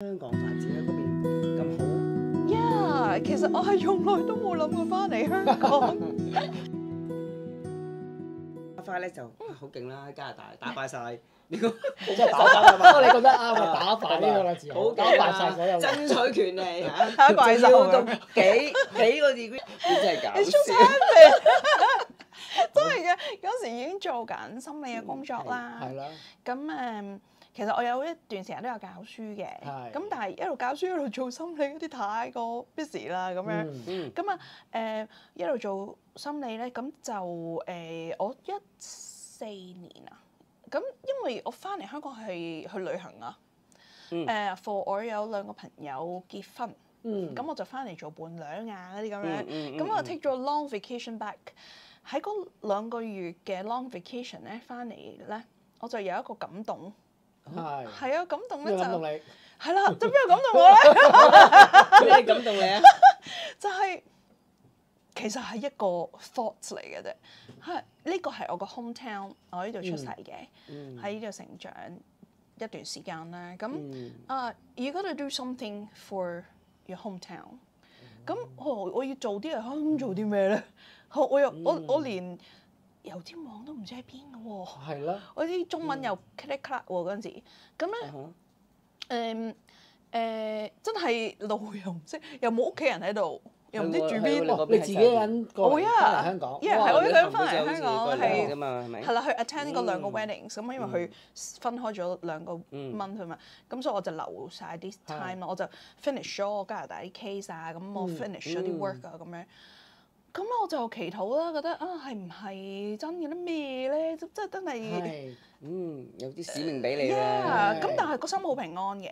香港發展喺嗰邊咁好。Yeah， 其實我係從來都冇諗過翻嚟香港。花花咧就好勁啦，喺加拿大打敗晒呢個，即係打敗，你覺得啱啊！打敗呢個啦字，好打勁啊！敗晒所有。爭取權利嚇，打怪獸仲要咁幾個 degree，你真係搞笑。真係嘅，嗰時已經做緊心理嘅工作啦。係啦。咁其實我有一段時間都有教書嘅。係。咁但係一路教書一路做心理嗰啲太過 busy 啦，咁樣。咁一路做心理咧，咁就我14年啊。咁因為我翻嚟香港係去旅行啊。for 我有2個朋友結婚。咁我就翻嚟做伴娘啊嗰啲咁樣。咁我 take 咗 long vacation back。喺嗰2個月嘅 long vacation 咧，翻嚟咧，我就有一個感動。係啊，感動咧就係啦，就邊個感動我咧？咩感動你啊？就係其實係一個 thoughts 嚟嘅啫。係呢個係我個 hometown， 我呢度出世嘅，喺呢度成長一段時間啦。咁you gotta do something for your hometown。咁我要做啲嘢，咁做啲咩咧？我連油尖旺都唔知喺邊嘅喎。係啦。我啲中文又 click click 喎嗰陣時，咁咧真係路又唔識，又冇屋企人喺度，又唔知住邊。你自己一個人過嚟翻嚟香港？因為係我一個人翻嚟香港係啦，去 attend 嗰2個 weddings，咁因為佢分開咗2個 month 嘛，咁所以我就留晒啲 time 咯，我就 finish 咗我加拿大啲 case 啊，咁我 finish 咗啲 work 啊咁樣。咁我就祈禱啦，覺得係唔係真嘅啲咩咧？即係真係有啲使命俾你啦。咁但係個心好平安嘅。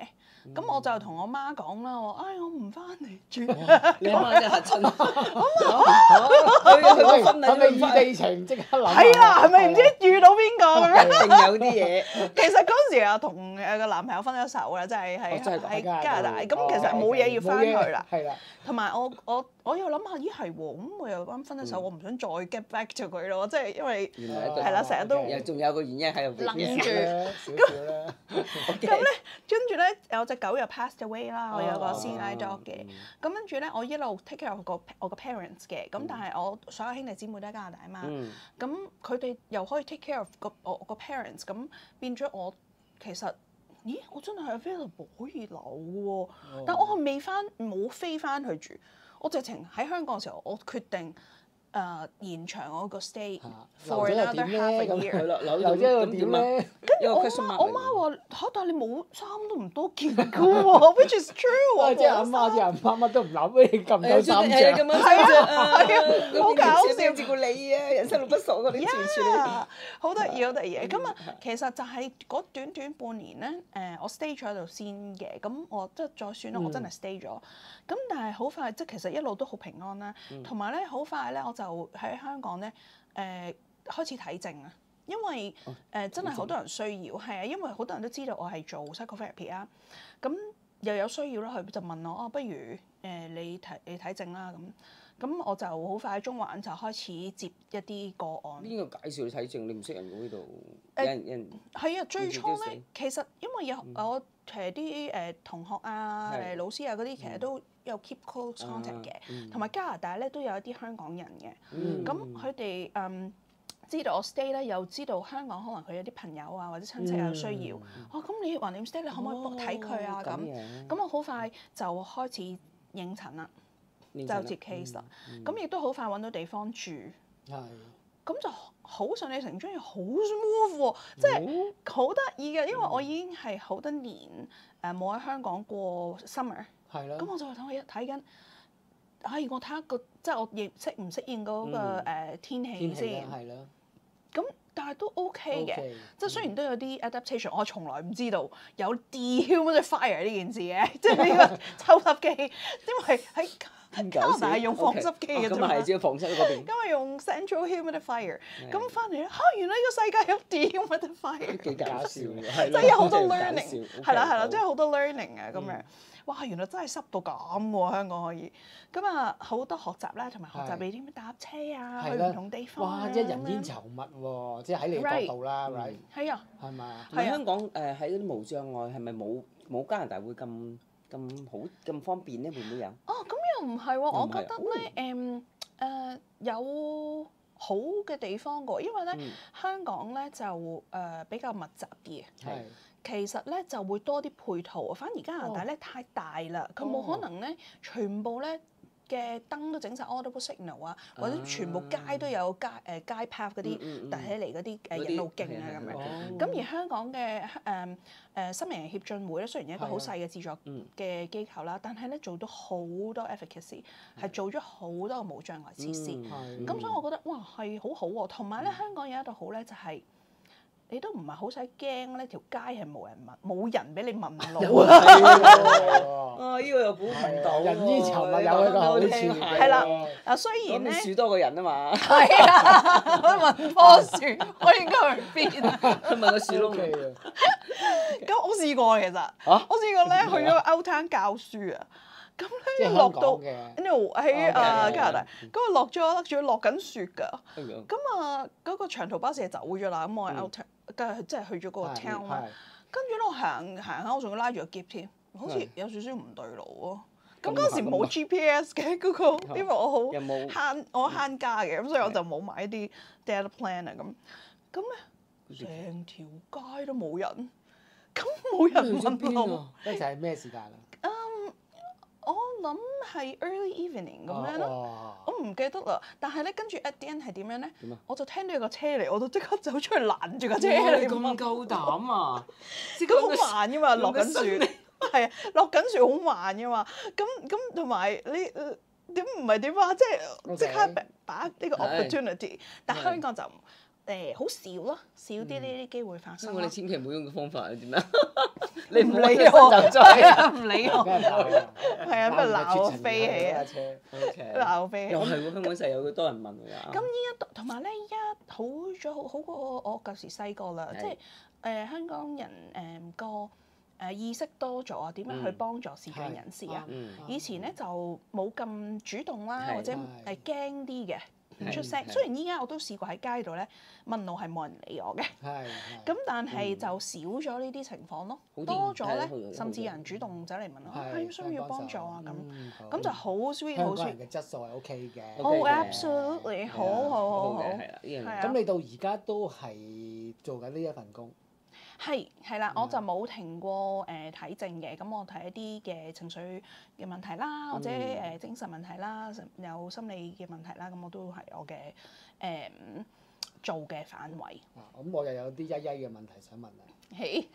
咁我就同我媽講啦，我唔翻嚟住。你阿媽真係嚇親。係咪異地情即刻諗？係啊，係咪唔知遇到邊個咁樣？一定有啲嘢。其實嗰時啊，同個男朋友分咗手啦，即係喺加拿大。咁其實冇嘢要翻去啦。係啦。同埋我又諗下，咦係喎，咁我又啱分咗手，我唔想再 get back to 佢咯，即係因為係啦，成日都仲有個原因喺度諗住少少啦。咁咧，跟住咧有隻狗又 passed away 啦，我有個 CI dog 嘅。咁跟住咧，我一路 take care of 我個 parents 嘅，咁但係我所有兄弟姊妹都喺加拿大嘛，咁佢哋又可以 take care of 我個 parents，咁變咗我其實。咦！我真係 available 可以留嘅喎，但我係冇飛翻去住。我直情喺香港嘅時候，我決定延長我個 stay for another half a year。留咗個點咧？跟住我媽話嚇，但係你冇衫都唔多件嘅喎，which is true。即係阿媽乜都唔諗，你咁夠衫著。係啊，好搞笑。照顧你啊，人生路不熟，我哋處處理。好得意，好得意。咁其實就係嗰短半年咧，我 stay 咗喺度先嘅。咁我即係再算啦，我真係 stay 咗。咁但係好快，即係其實一路都好平安啦。同埋咧，好快咧，我就喺香港咧，開始睇症啊。因為真係好多人需要，係啊，因為好多人都知道我係做 psychotherapy 啊。咁又有需要啦，佢就問我不如你睇症啦咁。咁我就好快喺中環就開始接一啲個案。邊個介紹你睇症？你唔識人嘅呢度？有人係啊，最初咧，其實因為有我其實啲同學啊、老師啊嗰啲，其實都有 keep close contact 嘅，同埋加拿大咧都有一啲香港人嘅。咁佢哋知道我 stay 咧，又知道香港可能佢有啲朋友啊或者親戚有需要。咁你橫掂 stay，你可唔可以幫睇佢啊？咁我好快就開始應診啦。就接 case 啦，咁亦都好快揾到地方住，咁就好順理成章，又好 smooth 喎，即係好得意嘅，因為我已經係好多年冇喺香港過 summer，咁我就睇我睇緊，我睇下個即係我適唔適應嗰個天氣先，咁但係都 OK 嘅，即係雖然都有啲 adaptation，我從來唔知道有 dehumidifier 呢件事嘅，即係呢個抽濕機，因為喺加拿大係用放濕機嘅啫嘛，咁係只要放濕嗰邊。因為用 central humidifier，咁翻嚟咧原來呢個世界有 dehumidifier，幾搞笑，即係有好多 learning， 係啦，即係好多 learning 啊咁樣。哇！原來真係濕到咁喎，香港可以。咁好多學習啦，同埋學習你點樣搭車啊，去唔同地方。哇！即係人煙稠密喎，即係喺你角度啦，right？係啊。係嘛？香港喺嗰啲無障礙係咪冇冇加拿大會咁好咁方便咧？會唔會有？哦，咁又唔係喎，我覺唔係啊得咧有好嘅地方㗎喎，因為咧香港咧就比較密集啲嘅。係。其實咧就會多啲配套，反而加拿大咧太大啦，佢冇可能咧全部咧嘅燈都整晒 audible signal 啊，或者全部街都有街 path 嗰啲凸起嚟嗰啲引路徑啊咁樣。咁而香港嘅新明人協進會咧，雖然一個好細嘅資助嘅機構啦，但係咧做到好多 efficacy， 係做咗好多個無障礙設施。咁所以我覺得哇係好好喎，同埋咧香港有一度好咧就係。你都唔係好使驚咧，條街係冇人問，冇人俾你問路啊！啊，呢個又估唔到。人之尋物有一個好處。係啦，嗱雖然咧，樹多過人啊嘛。係啊，我問棵樹，我應該去邊啊？佢問個樹窿嚟啊！咁我試過其實，我試過咧去咗 Outtown 教書啊。咁咧落到喺加拿大，咁啊落咗，仲要落緊雪㗎。咁啊嗰個長途巴士就走咗啦，咁我喺 Outtown，跟住即係去咗嗰個 town 啦。跟住咧我行下，我仲要拉住個篋添，好似有少少唔對路喎。咁嗰陣時冇 GPS 嘅嗰個，因為我好慳家嘅，咁所以我就冇買啲 data plan 啊咁。咁咧成條街都冇人，咁冇人問路。嗰陣係咩時間啊？我諗係 early evening 咁樣咯，我唔記得啦。但係咧，跟住 at the end 係點樣咧？我就聽到有個車嚟，我就即刻走出去攔住架車嚟。咁夠膽啊！咁好慢噶嘛，落緊雪，係啊，落緊雪好慢噶嘛。咁同埋你點唔係點啊？即刻把握呢個 opportunity，但香港就好少咯，少啲呢啲機會發生。我哋千祈唔好用個方法，點啊？你唔理我，係啊，唔理我，係啊，不如鬧我飛起啊！鬧我飛起。又係喎，香港成日有好多人問㗎。咁依家同埋咧，依家好咗好過我舊時細個啦，即係香港人個意識多咗啊，點樣去幫助視障人士啊？以前咧就冇咁主動啦，或者係驚啲嘅。唔出聲，雖然依家我都試過喺街度咧問路係冇人理我嘅，咁但係就少咗呢啲情況咯，多咗咧，甚至有人主動走嚟問我，需唔需要幫助啊咁就好 sweet 好 sweet。香港人嘅質素係 OK 嘅。Oh absolutely，好。咁你到而家都係做緊呢一份工？係啦，我就冇停過睇症嘅，咁我睇一啲嘅情緒嘅問題啦，或者精神問題啦，有心理嘅問題啦，咁我都係我嘅做嘅範圍。咁我又有啲嘅問題想問啊。係。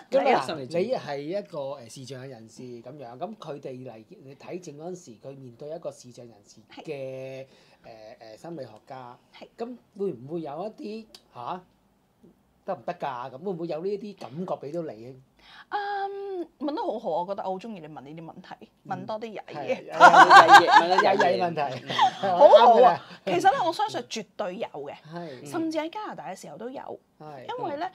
咁你係一個視障嘅人士咁樣，咁佢哋嚟你睇症嗰陣時，佢面對一個視障人士嘅心理學家，咁會唔會有一啲得唔得㗎？咁會唔會有呢一啲感覺俾到你？問得好好，我覺得我好中意你問呢啲問題，問多啲曳嘅。問曳問題，好好啊！其實咧，我相信絕對有嘅，甚至喺加拿大嘅時候都有。因為咧，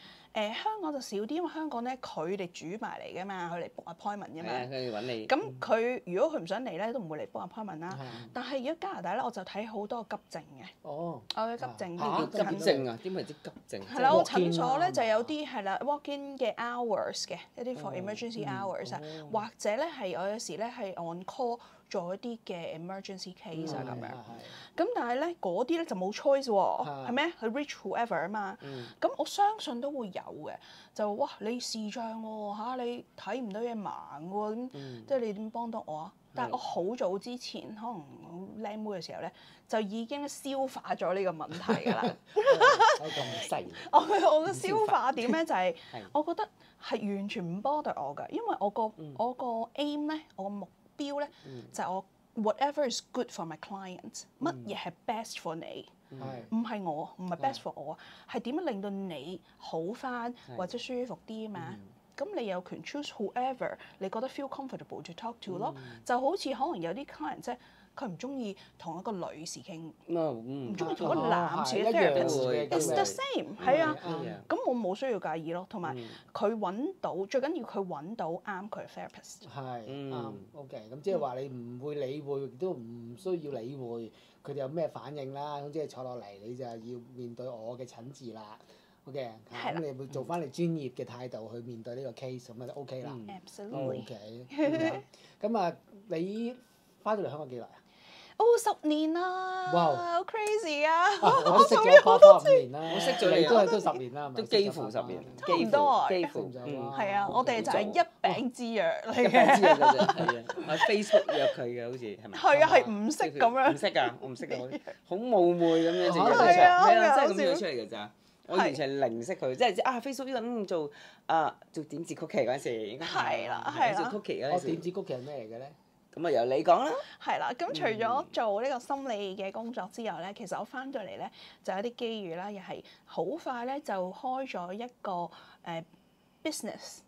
香港就少啲，因為香港咧佢哋煮埋嚟㗎嘛，佢嚟 book appointment 㗎嘛。佢哋揾你。咁佢如果佢唔想嚟咧，都唔會嚟 book appointment 啦。但係如果加拿大咧，我就睇好多急症嘅。哦。我嘅急症。急症啊？點為之急症？係啦，我診所咧就有啲係啦 walk-in 嘅 hours 嘅一啲 for emergency hours 啊，或者咧係我有時咧係 on call 做一啲嘅 emergency case 啊咁樣。咁但係咧嗰啲咧就冇 choice 喎，係咩？佢 reach whoever 啊嘛。咁我相信都會有嘅。就哇你視障喎你睇唔到嘢盲喎，咁即係你點幫到我啊？但係我好早之前，可能靚妹嘅時候咧，就已經消化咗呢個問題㗎啦。咁細。我嘅消化點咧就係，我覺得係完全唔 bother我㗎，因為我個 aim 咧，我個目標咧就係我 whatever is good for my client， 乜嘢係 best for 你，唔係best for 我，係點樣令到你好返或者舒服啲啊嘛。咁你有權 choose whoever 你覺得 feel comfortable to talk to 咯，就好似可能有啲 client 即係佢唔中意同一個女士傾，唔中意同一個男士嘅 therapist，it's the same， 係啊，咁我冇需要介意咯，同埋佢揾到最緊要佢揾到啱佢嘅 therapist。係啱 ，OK，咁即係話你唔會理會，亦都唔需要理會佢哋有咩反應啦，咁即係坐落嚟你就要面對我嘅診治啦。嘅，咁你會做翻你專業嘅態度去面對呢個 case，咁就 OK 啦。Absolutely。OK。咁啊，你翻到嚟香港幾耐啊？10年啦！哇，好 crazy 啊！我都識咗花花5年啦，我識咗你都10年啦，係咪？都幾乎10年，差唔多幾乎。係啊，我哋就係一餅之約嚟一嘅。餅之約㗎啫，係啊，喺 Facebook 約佢嘅好似係咪？係啊，係唔識咁樣。唔識㗎，我唔識㗎，好冒昧咁樣就約出係啊嚟，係啊，真係咁好搞笑約出嚟㗎咋。我完全係零識佢，即係Facebook 呢個做點字曲奇嗰陣時，應該係啦做曲奇嗰陣時。我點字曲奇係咩嚟嘅咧？咁啊，由你講啦。係啦，咁除咗做呢個心理嘅工作之外咧，其實我翻到嚟咧就有啲機遇啦，又係好快咧就開咗一個business，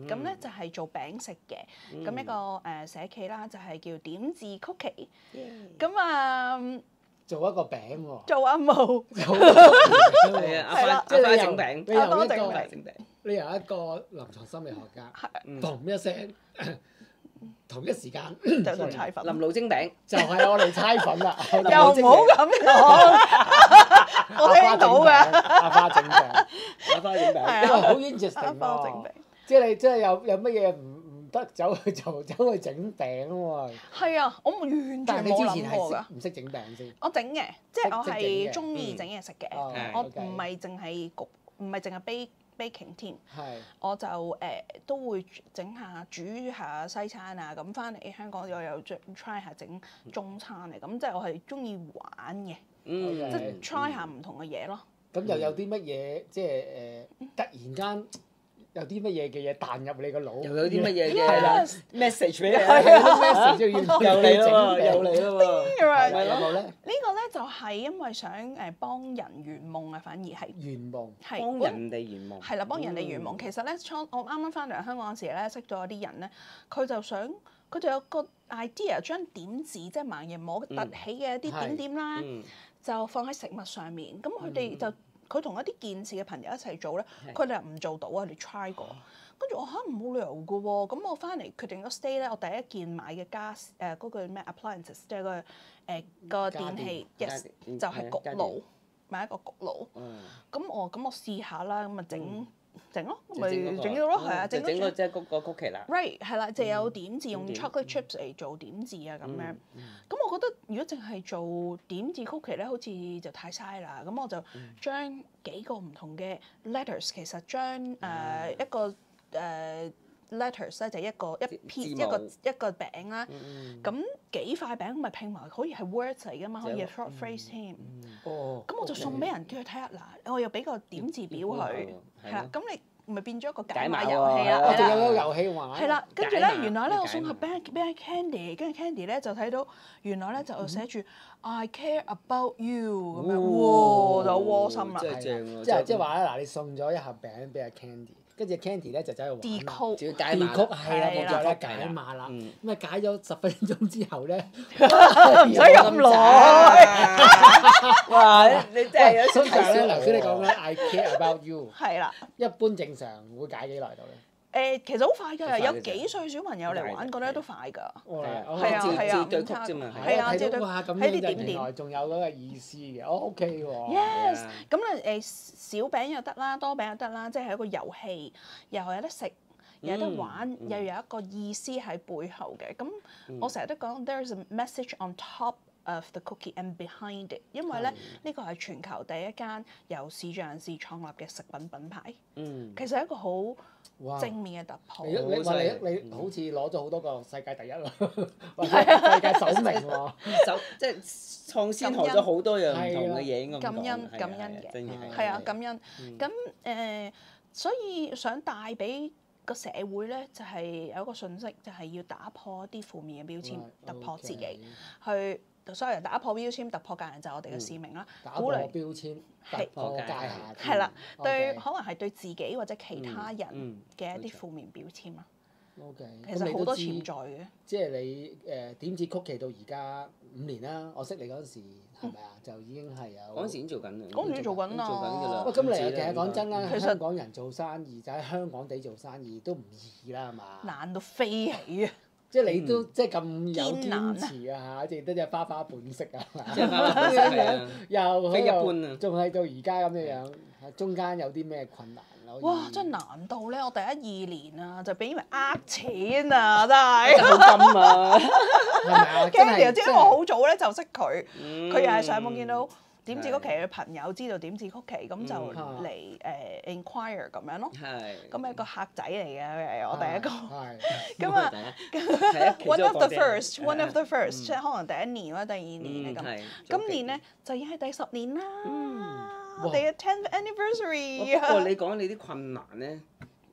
咁咧就係做餅食嘅，咁一個社企啦，就係叫點字曲奇，咁啊做一個餅喎。做阿毛，係啊，阿花即係花整餅，你由一個整餅。你由一個臨床心理學家，嘣一聲，同一時間就做猜粉，林路蒸餅就係我哋猜粉啦。又唔好咁講，我聽到㗎。阿花整餅，阿花整餅。因為好 interesting 阿花整餅喎。即係你真係有乜嘢唔得走去走去整餅喎。係啊，我完全但係你冇之前諗過㗎。係唔識整餅先。我整嘅，即係我識整嘅係中意整嘢食嘅。我，OK 唔係淨係焗，唔係淨係baking 添。係。我就都會整下煮下西餐啊，咁翻嚟香港我又 try 下整中餐嚟，咁即係我係中意玩嘅，即係 try 下唔同嘅嘢咯。咁又有啲乜嘢即係突然間有啲乜嘢嘅嘢彈入你個腦？又有啲乜嘢係啦嘅 message 俾你？係啊，message 要又嚟啦喎，又嚟啦喎。係咪有冇咧？呢個咧就係因為想幫人圓夢啊，反而係圓夢。係幫人哋圓夢。係啦，幫人哋圓夢。其實咧，我啱啱翻嚟香港嗰時咧，識咗有啲人咧，佢就有個 idea 將點字即係盲人摸凸起嘅一啲點點啦，就放喺食物上面。咁佢哋就佢同一啲健視嘅朋友一齊做咧，佢哋又唔做到啊！你 try 過，跟住我冇理由嘅喎。咁我翻嚟決定咗 stay 咧，我第一件買嘅嗰個咩 appliances，即係個電器 ，yes 就係焗爐，買一個焗爐。咁我試下啦，咁啊整咯，咪整到咯，係啊，整個即係個曲奇啦。 Right 係啦，就有點字用 chocolate chips 嚟做點字啊咁樣。咁我覺得如果淨係做點字曲奇咧，好似就太嘥啦。咁我就將幾個唔同嘅 letters， 其實將一個letters 咧就一個餅啦。咁幾塊餅咪拼埋，可以係 words 嚟噶嘛，可以係 short phrase 添。咁我就送俾人叫佢睇下嗱，我又俾個點字表佢，係啦，咁你咪變咗一個解碼遊戲啦。我仲有個遊戲玩。係啦，跟住咧，原來咧我送盒俾 Candy，跟住 Candy 咧就睇到原來咧就寫住 I care about you 咁樣，哇就好窩心啦。真係正喎！即係話咧，嗱，你送咗一盒餅俾阿 Candy，跟住 Candy 咧就走去玩。decode 仲要解碼。decode 係啦，冇錯啦，解碼啦。咁啊解咗10分鐘之後咧，唔使咁耐。哇！你真係有通常咧，頭先你講咧 I care about you，係啦。一般正常會解幾耐到咧？其實好快㗎，有幾歲小朋友嚟玩覺得都快㗎。係啊，對曲啫嘛。係啊，睇到哇咁樣就原來仲有嗰個意思嘅，OK 喎。Yes，咁咧小餅又得啦，多餅又得啦，即係一個遊戲，又有得食，又有得玩，又有一個意思喺背後嘅。咁我成日都講 there's a message on top of the cookie and behind it， 因為咧呢個係全球第一間由視障人士創立嘅食品品牌。其實係一個好正面嘅突破。你好似攞咗好多個世界第一喎，或者世界首名喎。即係創先學咗好多樣唔同嘅嘢，應該咁講。感恩嘅，真係係啊，感恩。咁所以想帶俾個社會咧，就係有一個訊息，就係要打破一啲負面嘅標籤，突破自己，去所有人打破標籤、突破界限就係我哋嘅使命啦。打破標籤，突破界限。係啦，對可能係對自己或者其他人嘅一啲負面標籤啦。OK，其實好多潛在嘅。即係你點字曲奇到而家5年啦，我識你嗰陣時係咪啊？就已經係有。嗰陣時已經做緊啦。嗰陣時已經做緊啦。做緊㗎啦。喂，咁你其實講真啦，香港人做生意就喺香港地做生意都唔易啦，係嘛？難到飛起啊！即係你都即係咁有堅持啊嚇，淨得隻花花本色啊嘛，即係花花本色係啊，又非一般啊，仲係到而家咁樣，中間有啲咩困難？哇！真係難到咧，我第一2年啊，就俾人呃錢啊，真係。好金啊！係咪啊？真 Candy 係知我好早咧就識佢，佢又係上網見到嗯點字曲奇嘅朋友知道點字曲奇，咁就嚟inquire 咁樣咯。係。咁係個客仔嚟嘅，我第一個。係。咁啊，one of the first，one of the first，即係可能第一年或者第二年咁。今年咧就已經係第10年啦。我哋嘅 10th anniversary。不過你講你啲困難咧，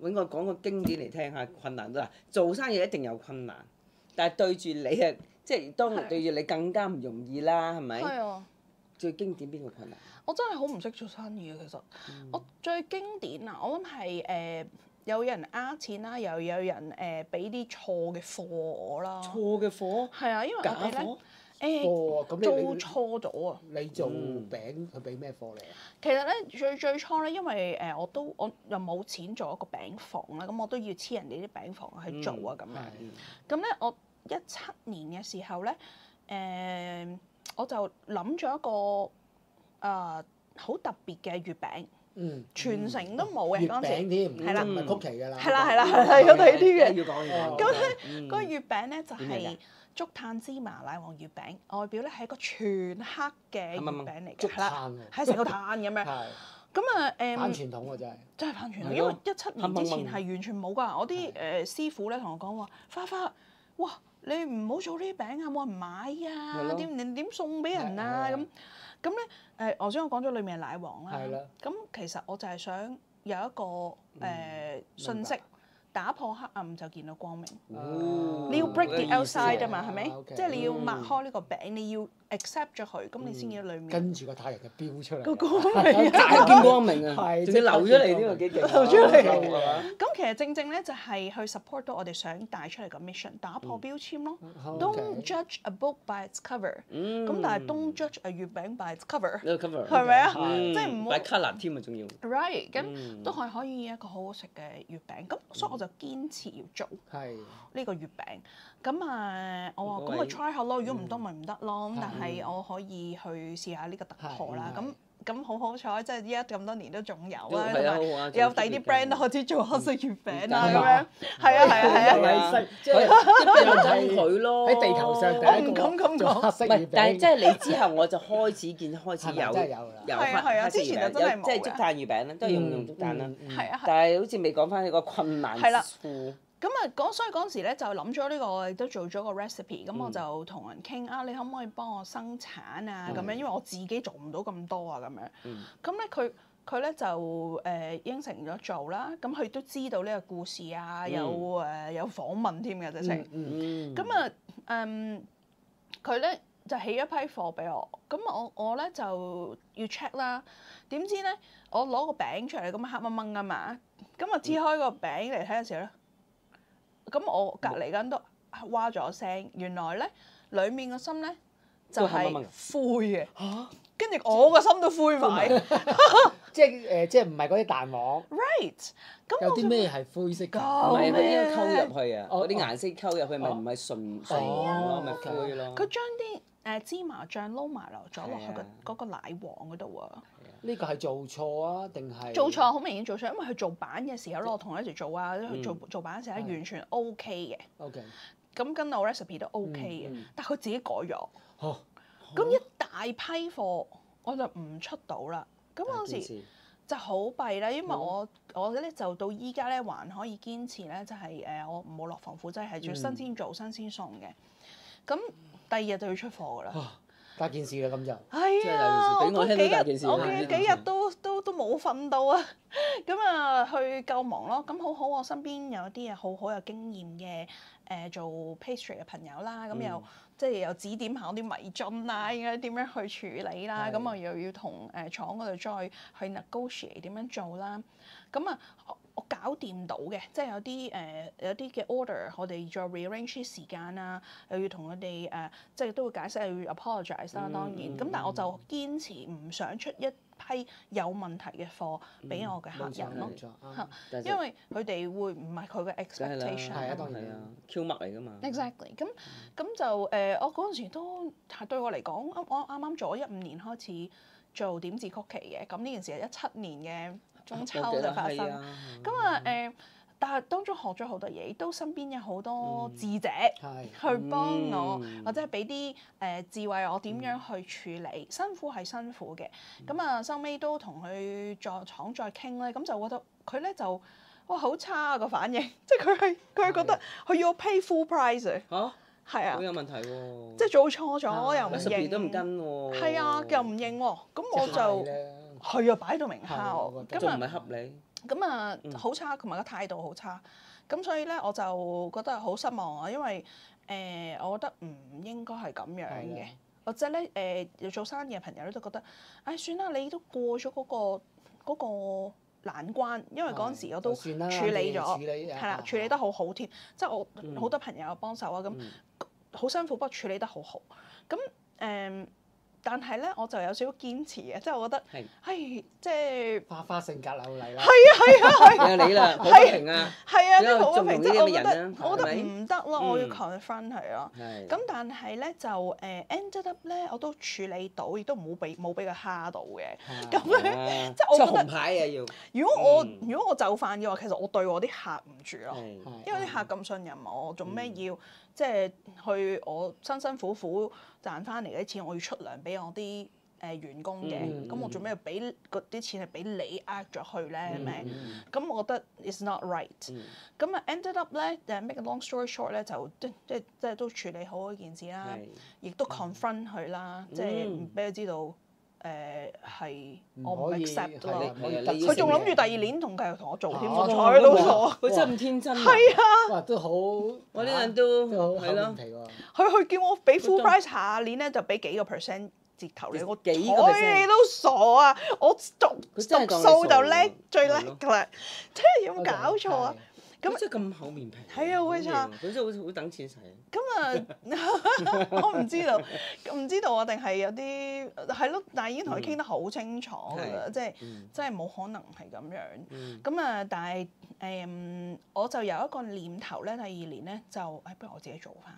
揾我講個經典嚟聽下，困難都嗱，做生意一定有困難，但係對住你啊，即係當然對住你更加唔容易啦，係咪？係啊。最經典邊個困難？我真係好唔識做生意啊！其實，我最經典啊，我諗係有人呃錢啦，又有人俾啲錯嘅貨我啦。錯嘅貨？係啊，因為我哋咧。做錯咗啊！你做餅，佢俾咩貨你啊？其實咧最初咧，因為我又冇錢做一個餅房啦，咁我都要黐人哋啲餅房去做啊咁樣。咁咧，我17年嘅時候咧，我就諗咗一個好特別嘅月餅，全城都冇嘅嗰陣時。月餅添，係啦，唔係曲奇㗎啦。係啦，有睇啲嘅。要講。咁咧，個月餅咧就係竹炭芝麻奶黃月餅，外表咧係一個全黑嘅月餅嚟嘅，係啦，係成個炭咁樣。咁啊反傳統喎真係。真係反傳統，因為17年之前係完全冇㗎。我啲師傅咧同我講話，花，哇！你唔好做呢啲餅啊，冇人買啊！點送俾人啊？咁咧頭先我講咗裡面係奶黃啦。係啦。咁其實我就係想有一個訊息。打破黑暗就見到光明。你要 break the outside 啊嘛，係咪？即係你要擘開呢個餅，你要 accept 咗佢，咁你先見到裡面。跟住個太陽就飆出嚟。個光明大見光明啊！係，仲要流出嚟呢個幾勁。流出嚟。咁其實正咧就係去 support 到我哋想帶出嚟嘅 mission， 打破標籤咯。Don't judge a book by its cover。咁但係 don't judge a 月餅 by its cover。係咪啊？即係唔好。by colour 添啊，仲要。Right，咁都係可以一個好好食嘅月餅。咁所以我就堅持要做呢個月餅。咁我話咁我 try 下咯，如果唔得咪唔得咯。咁但係我可以去試下呢個突破啦。咁好彩，即係依家咁多年都仲有啦，同埋有第二啲 brand 都開始做黑色月餅啦咁樣。係啊。即係爭佢咯。喺地球上第一個咁講黑色月餅。但係即係你之後我就開始有係啊，之前就真係冇嘅。即係竹炭月餅咧，都係用竹炭啦。係啊。但係好似未講翻呢個困難之處。咁啊，所以嗰陣時咧就諗咗呢個，我亦都做咗個 recipe。咁我就同人傾你可唔可以幫我生產啊？咁樣，因為我自己做唔到咁多啊，咁樣。咁咧佢咧就應承咗做啦。咁佢都知道呢個故事啊，有訪問添嘅直情。咁啊佢咧就起一批貨俾我。咁我咧就要 check 啦。點知咧我攞個餅出嚟咁黑掹掹㗎嘛。咁啊切開個餅嚟睇嘅時候咧。咁我隔離緊都哇咗聲，原來咧裡面個心咧就係灰嘅，跟住我個心都灰埋，即係唔係嗰啲蛋黃 ？Right， 咁有啲咩係灰色㗎？唔係嗰啲溝入去啊，嗰啲顏色溝入去咪唔係純咯，咪灰咯。佢將啲芝麻醬撈埋落咗落去嗰個奶黃嗰度啊！呢個係做錯啊，定係做錯？好明顯做錯，因為佢做版嘅時候咧，我同佢一齊做啊，做版嘅時候完全 OK 嘅。OK。咁跟我 recipe 都 OK 嘅，但係佢自己改咗。咁一大批貨我就唔出到啦。咁嗰時就好弊啦，因為我咧就到依家咧還可以堅持咧，就係我唔好落防腐劑，係要新鮮做新鮮送嘅。咁第2日就要出貨㗎啦。大件事啦，咁就係啊！我幾日都冇瞓到啊！咁啊去救忙咯。咁好，我身邊有啲好有經驗嘅做 pastry 嘅朋友啦。咁又即係又指點下我啲迷津啦，應該點樣去處理啦。咁啊又要同廠嗰度再去 negotiate 點樣做啦。咁啊我搞掂到嘅，即係有啲嘅 order，我哋再 rearrange 啲時間啦，又要同佢哋即係都會解釋，又要 apologize 啦，當然。咁但係我就堅持唔想出一批有問題嘅貨俾我嘅客人咯，因為佢哋會唔係佢嘅 expectation。係啊，當然啊 ，Q 麥嚟㗎嘛。Exactly，咁就我嗰陣時都係對我嚟講，我啱啱做咗15年開始做點字曲奇嘅，咁呢件事係17年嘅中秋就發生。咁但係當中學咗好多嘢，都身邊有好多智者去幫我，或者係俾啲智慧我點樣去處理。辛苦係辛苦嘅，咁收尾都同佢廠再傾咧，咁就覺得佢咧就哇好差個反應，即係佢係覺得佢要 pay full price 啊，係啊，好有問題喎，即係做錯咗又唔認，都唔跟喎，係啊又唔認喎，咁我就係啊擺到明蝦，仲唔係恰你？咁好差，同埋個態度好差，咁所以咧我就覺得好失望啊，因為我覺得唔應該係咁樣嘅，或者咧做生意嘅朋友咧都覺得，唉算啦，你都過咗嗰個難關，因為嗰陣時我都處理咗，係啦，處理得好好添，即係我好多朋友幫手啊，咁好辛苦，不過處理得好好，咁但係咧，我就有少少堅持嘅，即係我覺得係即係花性格流嚟啦。係啊，你啦，好不平啊！係啊，啲好不平，即係我覺得唔得咯，我要 confront 佢咯。咁但係咧就ended up 咧，我都處理到，亦都冇俾佢蝦到嘅。咁樣即係我覺得紅牌啊要。如果我就範嘅話，其實我對我啲客唔住咯，因為啲客咁信任我，做咩要即係去我辛辛苦苦賺翻嚟嘅啲錢，我要出糧俾我啲員工嘅，咁我做咩要俾嗰啲錢係俾你咗去咧？係咪？咁我覺得 it's not right。咁ended up 咧，make a long story short 咧，就即係都處理好嗰件事啦，亦都 confront 佢啦，即係唔俾佢知道係我唔 accept 咯。佢仲諗住第2年同我做添，我睬都傻。佢真係咁天真。係啊。哇！都好，我呢人都係咯。佢叫我俾 full price，下年咧就俾幾個 percent 折頭你，我幾個 percent 你都傻啊！我讀數就叻最叻㗎啦，真係有冇搞錯啊？咁真係咁厚面皮。係啊，會錯。佢真係好等錢使。我唔知道啊，定係有啲係咯，但係已經同佢傾得好清楚㗎啦，即係真係冇可能係咁樣。咁但係我就有一個念頭咧，第2年咧就不如我自己做翻。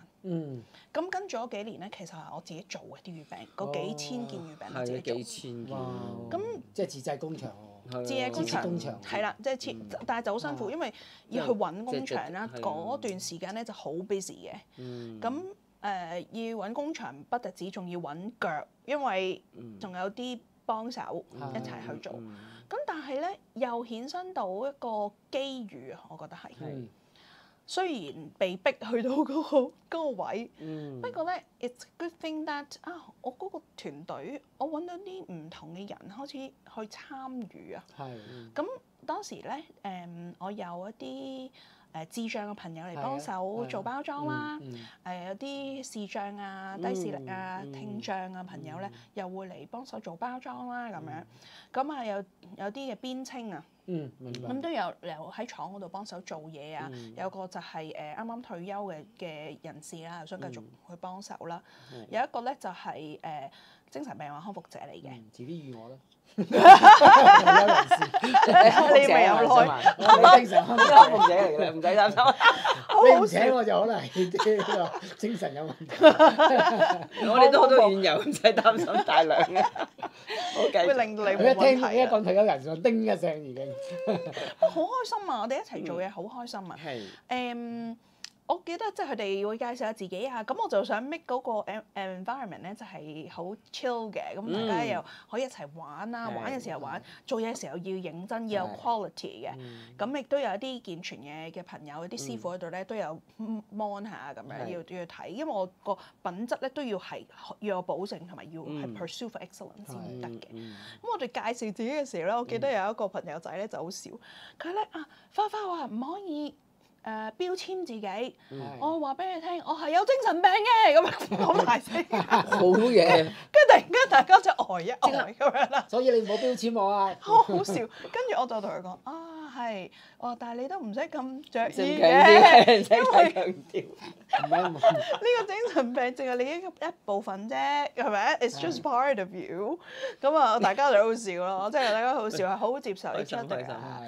咁跟住嗰幾年咧，其實係我自己做嘅啲月餅，嗰幾千件月餅我自己做。幾千件。咁即係自製工場喎。自製工場係啦，即係但係就好辛苦，因為要去揾工場啦。嗰段時間咧就好 busy 嘅。咁要揾工場不特止，仲要揾腳，因為仲有啲幫手一齊去做。咁但係咧又衍生到一個機遇啊，我覺得係。雖然被逼去到嗰個位，不過咧 it's a good thing that 我嗰個團隊，我揾到啲唔同嘅人開始去參與啊。咁當時咧我有一啲智障嘅朋友嚟幫手做包裝啦，有啲視障啊、低視力啊、聽障啊朋友咧又會嚟幫手做包裝啦咁樣。咁有啲嘅編稱啊。明白。咁都有喺廠嗰度幫手做嘢啊，有個就係啱啱退休嘅人士啦，想繼續去幫手啦。有一個咧就係精神病患康復者嚟嘅。遲啲預我啦。退休人士，你咪有耐。我精神康復者嚟嘅，唔使擔心。你唔請我就可能係精神有問題。我哋都好多遠遊，唔使擔心大量嘅。會令到你冇問題。一聽一講退休人士，叮一聲已經。好開心啊！我哋一齊做嘢好開心啊！我記得即係佢哋會介紹下自己啊，咁我就想 make 嗰個 environment 咧就係好 chill 嘅，咁大家又可以一齊玩啦，玩嘅時候玩，做嘢嘅時候要認真，要有 quality 嘅，咁亦都有一啲健全嘅朋友，啲師傅喺度咧都有 mon 下咁樣，要睇，因為我個品質咧都要有保證，同埋要係 pursue for excellence 先得嘅。咁我哋介紹自己嘅時候咧，我記得有一個朋友仔咧就好笑，佢咧花花話唔可以標籤自己，係我話俾你聽，我係有精神病嘅咁樣講大聲，好嘢。跟住突然間大家就呆一呆咁樣啦，所以你唔好標籤我啊！好好笑。跟住我就同佢講係，我話但係你都唔使咁着正意強啲，嘅，唔使太強調。唔係呢個精神病淨係你一部分啫，係咪？It's just part of you。咁啊，大家就好笑咯，即係大家好笑，係好接受 each other 啊。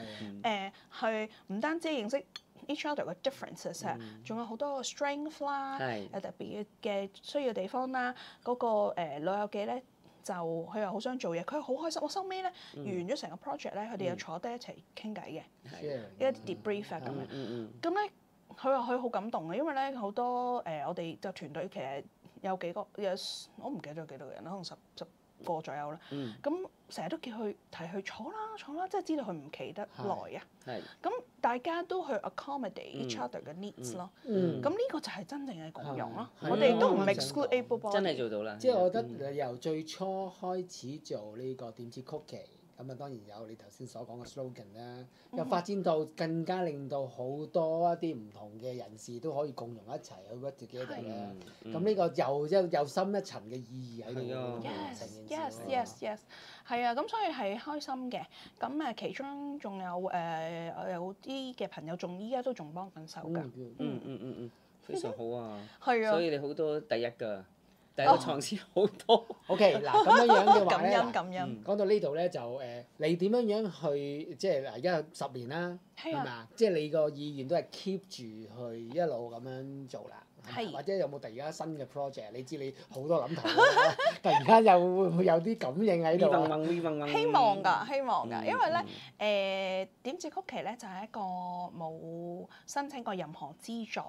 係唔單止認識 each other 嘅 differences 啊，仲有好多個 strength 啦，有特別嘅需要地方啦。嗰個老友記咧，就佢又好想做嘢，佢好開心。我收尾咧完咗成個 project 咧，佢哋又坐低一齊傾偈嘅，一啲 debrief 啊咁樣。咁咧佢話佢好感動嘅，因為咧好多我哋個團隊其實有幾個我唔記得咗幾多個人啦，可能十個左右啦。咁成日都叫佢提佢坐啦，即係知道佢唔企得耐啊。咁大家都去 accommodate each other 嘅 needs 咯。咁呢個就係真正嘅共融咯。我哋都唔 exclude able body。真係做到啦。即係我覺得由最初開始做呢個點子曲奇，咁啊當然有你頭先所講嘅 slogan 啦，又發展到更加令到好多一啲唔同嘅人士都可以共融一齊去 work together 啦。咁呢個又深一層嘅意義喺度。Yes，係啊，咁所以係開心嘅。咁其中仲有有啲嘅朋友依家都仲幫緊手㗎。非常好啊。係啊。所以你好多第一㗎。第一個創始好多。OK，嗱咁樣嘅話咧，感恩。講到呢度咧就你點樣去即係嗱而家有10年啦，係咪啊？即係你個意願都係 keep 住去一路咁樣做啦。或者有冇突然間新嘅 project？你知你好多諗頭啦，突然間又會唔會有啲感應喺度？希望㗎，因為咧點子曲奇咧就係一個冇申請過任何資助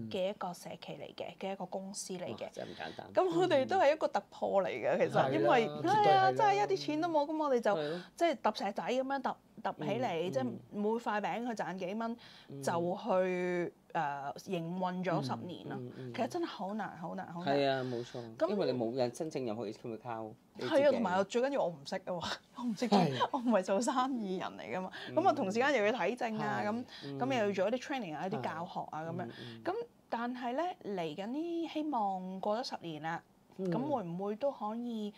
嘅一個社企嚟嘅一個公司嚟嘅。真係唔簡單。咁我哋都係一個突破嚟嘅，其實因為真係一啲錢都冇，咁我哋就即係揼石仔咁樣揼起嚟，即係每塊餅去賺幾蚊，就去營運咗10年咯。其實真係好難。係啊，冇錯。因為你冇人申請任何 account。係啊，同埋最緊要我唔識啊嘛，我唔識做，我唔係做生意人嚟噶嘛。咁啊，同時間又要睇證啊，咁又要做一啲 training 啊，一啲教學啊咁樣。咁但係咧嚟緊呢，希望過咗10年啦，咁會唔會都可以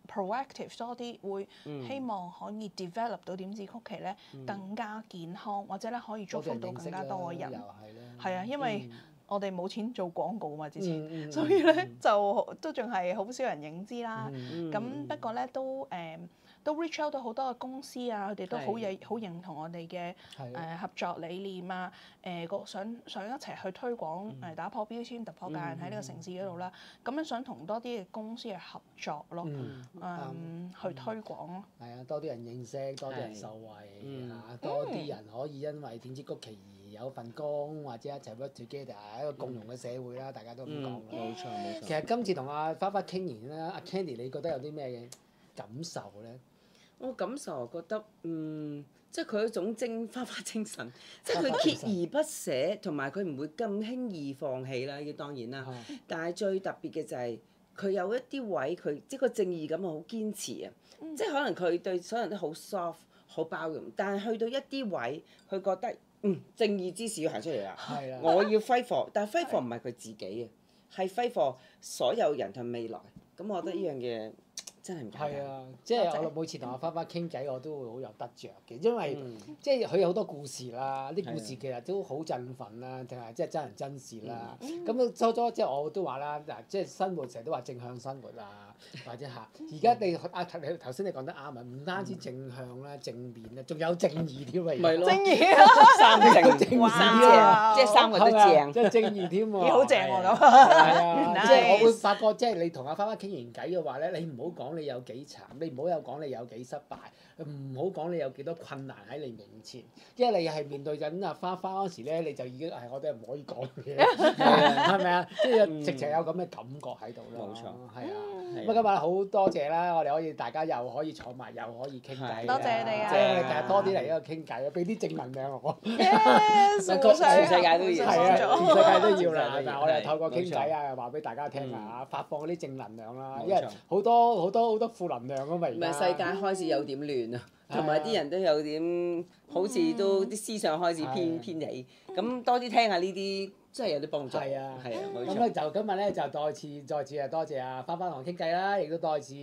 proactive 多啲，會希望可以 develop 到點子曲奇咧更加健康，或者咧可以祝福到更加多嘅人。係啊，因為我哋冇錢做廣告嘛之前，所以咧就都仲係好少人認知啦。咁不過咧都 reach out 到好多嘅公司啊，佢哋都好認同我哋嘅合作理念啊，想一齊去推廣打破標籤、突破界限喺呢個城市嗰度啦。咁樣想同多啲嘅公司去合作咯，去推廣咯。係啊，多啲人認識，多啲人受惠嚇，多啲人可以因為點子曲奇而有份工，或者一齊 work together，一個共融嘅社會啦。大家都咁講。冇錯。其實今次同阿花花傾完啦，阿 Candy 你覺得有啲咩嘅感受咧？我感受覺得，即係佢一種花花精神，即係佢鍥而不捨，同埋佢唔會咁輕易放棄啦。呢當然啦，但係最特別嘅就係佢有一啲位，佢即係個正義感係好堅持啊！即係可能佢對所有人都好 soft、好包容，但係去到一啲位，佢覺得正義之士要行出嚟啦。我要fight for，但係fight for唔係佢自己啊，係fight for所有人同未來。咁我覺得呢樣嘢。真係唔簡單。係啊，即係我每次同阿花花傾偈，我都會好有得着嘅，因為即係佢有好多故事啦，啲故事其實都好振奮啦，定係即係真人真事啦。咁初初即係我都話啦，嗱，即係生活成日都話正向生活啊，或者嚇。而家你頭先你講得啱啊，唔單止正向啦、正面啦，仲有正義添啊！咪咯，正義啊，3個正義，即係3個都正，即係正義添喎。好正喎咁。係啊，即係我會發覺，即係你同阿花花傾完偈嘅話咧，你唔好講你有幾慘，你唔好有講你有幾失敗，唔好講你有幾多困難喺你面前，因為你係面對緊阿花花嗰時咧，你就已經我哋唔可以講嘢，係咪啊？即係直情有咁嘅感覺喺度咯。冇錯，係啊。咁今日好多謝啦，我哋可以大家又可以坐埋，又可以傾偈。多謝你哋啊！即係其實多啲嚟呢度傾偈，俾啲正能量我。全世界都要。係啊，全世界都要啦。但係我哋透過傾偈啊，話俾大家聽啊，發放嗰啲正能量啦，因為好多負能量啊嘛。而家世界開始有點亂。亂啊，同埋啲人都有點好似都啲思想開始偏離，咁多啲聽下呢啲。真係有啲幫助。係啊，冇錯。咁咧就今日咧就再次啊多謝阿花花同我傾偈啦，亦都再次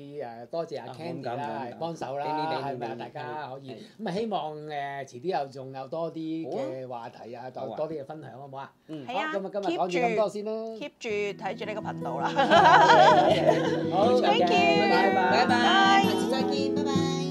多謝阿 Candy 啦幫手啦，係咪啊？大家可以咁啊，希望遲啲又仲有多啲嘅話題啊，多啲嘅分享好唔好啊？係啊，今日講住咁多先啦。keep 住睇住呢個頻道啦。好 ，thank you，拜拜，拜拜，下次再見，拜拜。